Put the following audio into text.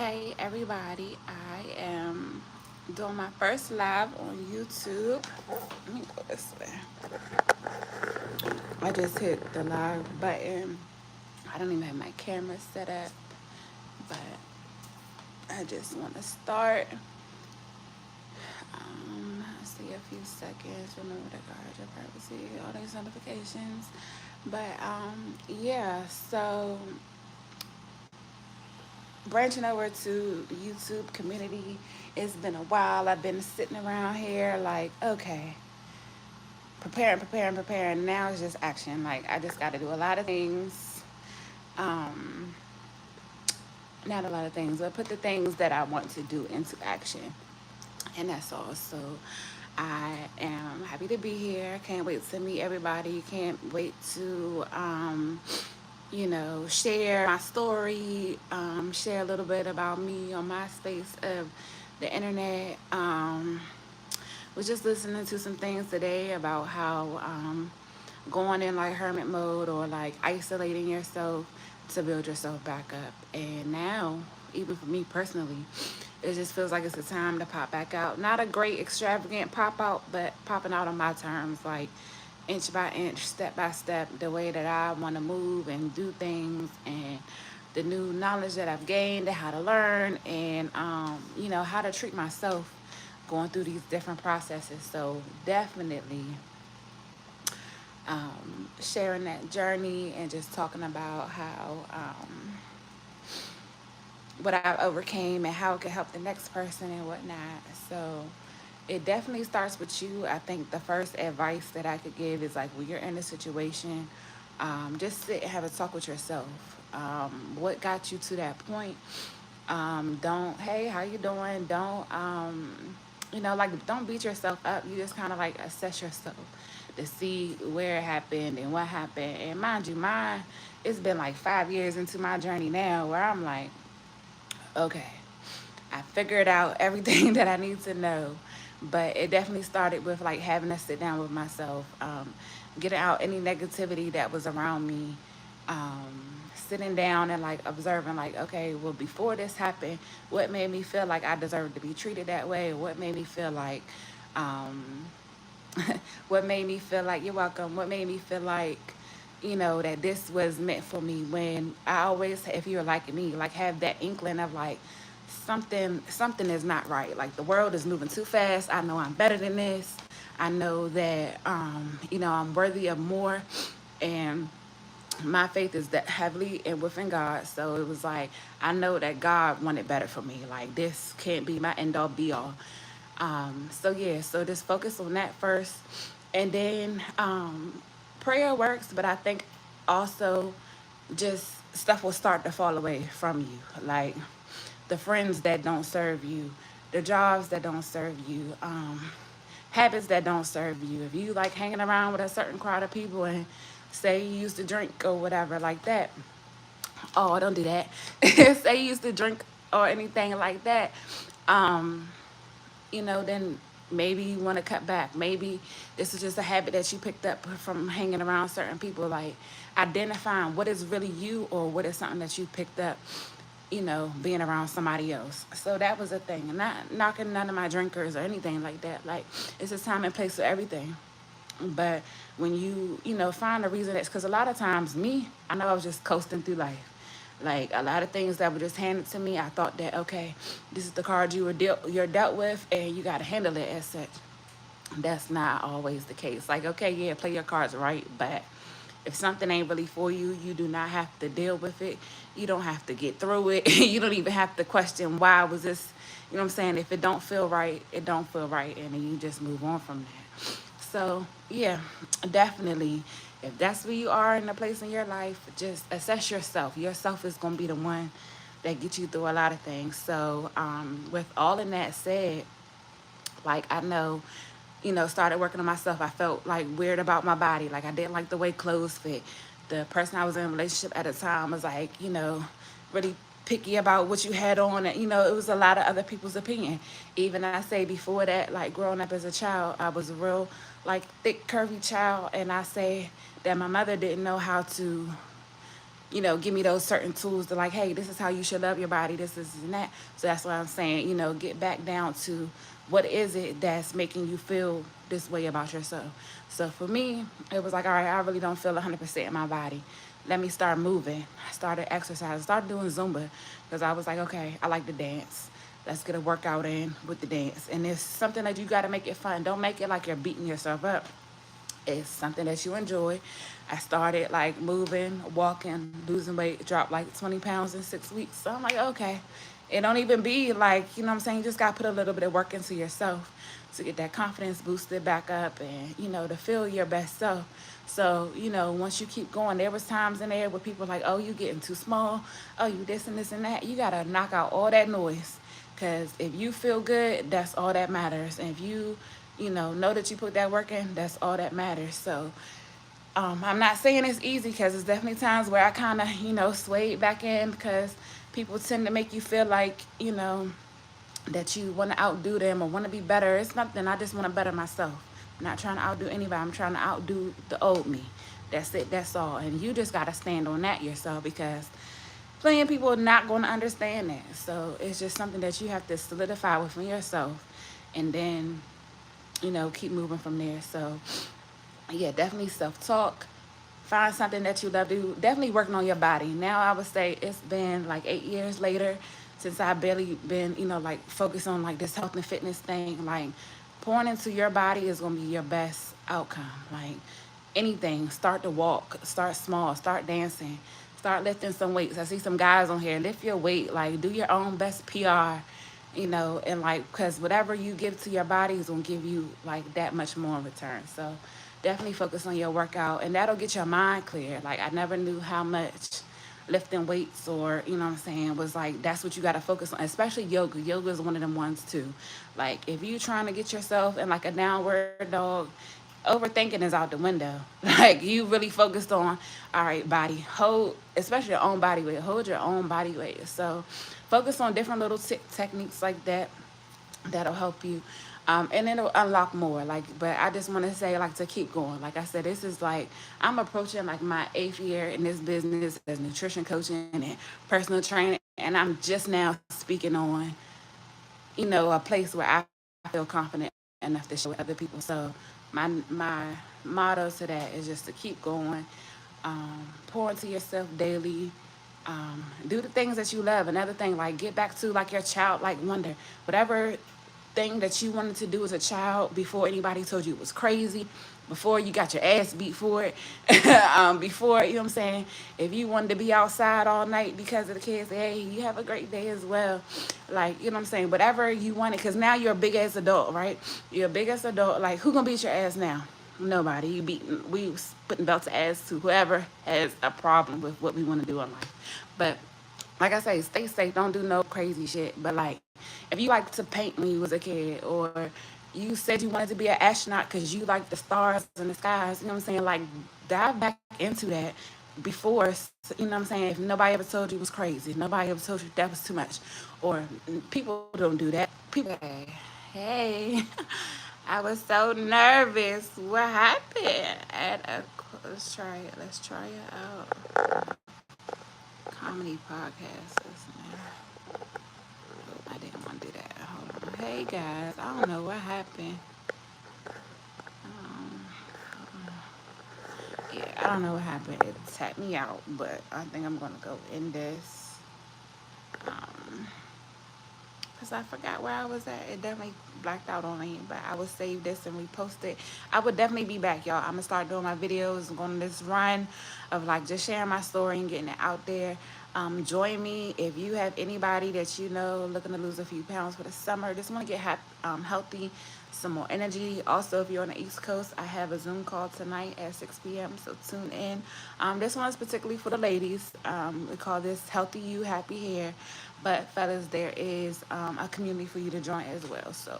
Hey everybody, I am doing my first live on YouTube. Let me go this way. I just hit the live button. I don't even have my camera set up, but I just want to start. Let's see, a few seconds. Remember to guard your privacy, all these notifications. But yeah, so branching over to the YouTube community, it's been a while. I've been sitting around here like, okay, preparing. Now it's just action. Like I just got to do a lot of things. Um, Not a lot of things, but put the things that I want to do into action, and that's all. So I am happy to be here. Can't wait to meet everybody. Can't wait to share my story, share a little bit about me on my space of the internet. Was just listening to some things today about how going in like hermit mode or like isolating yourself to build yourself back up. And now, even for me personally, it just feels like it's a time to pop back out. Not a great extravagant pop out, but popping out on my terms, like inch by inch, step by step, the way that I want to move and do things, and the new knowledge that I've gained and how to learn, and how to treat myself going through these different processes. So definitely sharing that journey and just talking about how what I overcame and how it could help the next person and whatnot. So it definitely starts with you. I think the first advice that I could give is like when you're in a situation, just sit and have a talk with yourself. What got you to that point? Don't, hey, how you doing? Don't, like don't beat yourself up. You just kind of like assess yourself to see where it happened and what happened. And mind you, mine, it's been like 5 years into my journey now where I'm like, okay, I figured out everything that I need to know. But it definitely started with like having to sit down with myself, getting out any negativity that was around me, sitting down and like observing like, okay, well, before this happened, what made me feel like I deserved to be treated that way? What made me feel like, um, what made me feel like, you're welcome, what made me feel like, that this was meant for me, when I always, if you're like me, like have that inkling of like something is not right. Like the world is moving too fast. I know I'm better than this. I know that I'm worthy of more, and my faith is that heavily and within God. So it was like I know that God wanted better for me. Like this can't be my end all be all. So yeah, so just focus on that first, and then prayer works. But I think also just stuff will start to fall away from you, like the friends that don't serve you, the jobs that don't serve you, habits that don't serve you. If you like hanging around with a certain crowd of people and say you used to drink or whatever like that, oh, don't do that. Say you used to drink or anything like that, um, then maybe you want to cut back. Maybe this is just a habit that you picked up from hanging around certain people, like identifying what is really you or what is something that you picked up, being around somebody else. So that was a thing. And not knocking none of my drinkers or anything like that. Like, it's a time and place for everything. But when find a reason, that's because a lot of times I know I was just coasting through life. Like a lot of things that were just handed to me, I thought that, okay, this is the card you're dealt with, and you got to handle it as such. That's not always the case. Like, okay, yeah, play your cards right, but if something ain't really for you, you do not have to deal with it. You don't have to get through it. You don't even have to question why was this, what I'm saying? If it don't feel right, it don't feel right, and then you just move on from that. So yeah, definitely, if that's where you are in a place in your life, just assess yourself. Yourself is gonna be the one that gets you through a lot of things. So with all of that said, like I know, started working on myself. I felt like weird about my body. Like I didn't like the way clothes fit. The person I was in a relationship at the time was like, really picky about what you had on. And, it was a lot of other people's opinion. Even I say before that, like growing up as a child, I was a real like thick, curvy child. And I say that my mother didn't know how to give me those certain tools to like, hey, this is how you should love your body, this is and that. So that's what I'm saying, get back down to what is it that's making you feel this way about yourself. So for me, it was like, all right, I really don't feel 100% in my body. Let me start moving. I started exercising, started doing Zumba because I was like, okay, I like to dance. Let's get a workout in with the dance. And it's something that you got to make it fun. Don't make it like you're beating yourself up. It's something that you enjoy. I started like moving, walking, losing weight, dropped like 20 pounds in 6 weeks. So I'm like, okay. It don't even be like, what I'm saying? You just got to put a little bit of work into yourself to get that confidence boosted back up and, to feel your best self. So, once you keep going, there was times in there where people like, oh, you getting too small. Oh, you this and this and that. You got to knock out all that noise. Because if you feel good, that's all that matters. And if you know that you put that work in, that's all that matters. So I'm not saying it's easy because there's definitely times where I kind of, swayed back in because people tend to make you feel like, that you want to outdo them or want to be better. It's nothing. I just want to better myself. I'm not trying to outdo anybody. I'm trying to outdo the old me. That's it. That's all. And you just got to stand on that yourself because plenty of people are not going to understand that. So it's just something that you have to solidify within yourself and then keep moving from there. So, yeah, definitely self-talk. Find something that you love to do. Definitely working on your body. Now, I would say it's been like 8 years later since I barely been, like focused on like this health and fitness thing. Like pouring into your body is going to be your best outcome. Like anything, start to walk, start small, start dancing, start lifting some weights. I see some guys on here, lift your weight, like do your own best PR, and like, because whatever you give to your body is going to give you like that much more in return. So definitely focus on your workout and that'll get your mind clear. Like I never knew how much lifting weights or what I'm saying was like that's what you got to focus on, especially yoga is one of them ones too. Like if you trying to get yourself in like a downward dog, overthinking is out the window. Like you really focused on, all right, body, hold, especially your own body weight, hold your own body weight. So focus on different little techniques like that that'll help you. And it'll unlock more. Like, but I just want to say, like, to keep going. Like I said, this is like I'm approaching like my 8th year in this business as nutrition coaching and personal training, and I'm just now speaking on, a place where I feel confident enough to share with other people. So my motto to that is just to keep going, pour into yourself daily, do the things that you love. Another thing, like get back to like your childlike wonder. Whatever thing that you wanted to do as a child before anybody told you it was crazy, before you got your ass beat for it, before, what I'm saying, if you wanted to be outside all night because of the kids, hey, you have a great day as well. Like, what I'm saying, whatever you wanted, because now you're a big ass adult, right? You're a big ass adult. Like, who gonna beat your ass now? Nobody. We putting belts to ass to whoever has a problem with what we want to do in life. But like I say, stay safe. Don't do no crazy shit. But like, if you like to paint when you was a kid, or you said you wanted to be an astronaut because you like the stars and the skies, what I'm saying? Like, dive back into that before, what I'm saying? If nobody ever told you it was crazy, if nobody ever told you that was too much, or people don't do that. People, hey, I was so nervous. What happened? Let's try it. Let's try it out. Comedy podcast. I didn't want to do that. Hold on. Hey guys, I don't know what happened. Um, yeah, I don't know what happened. It tapped me out, but I think I'm gonna go in this. Um, Cause I forgot where I was at. It definitely blacked out on me, but I will save this and repost it. I would definitely be back, y'all. I'm gonna start doing my videos, going on this run of like just sharing my story and getting it out there. Join me if you have anybody that you know looking to lose a few pounds for the summer. Just want to get healthy, some more energy. Also, if you're on the East Coast, I have a Zoom call tonight at 6 p.m. So tune in. This one is particularly for the ladies. We call this Healthy You, Happy Hair. But fellas, there is a community for you to join as well. So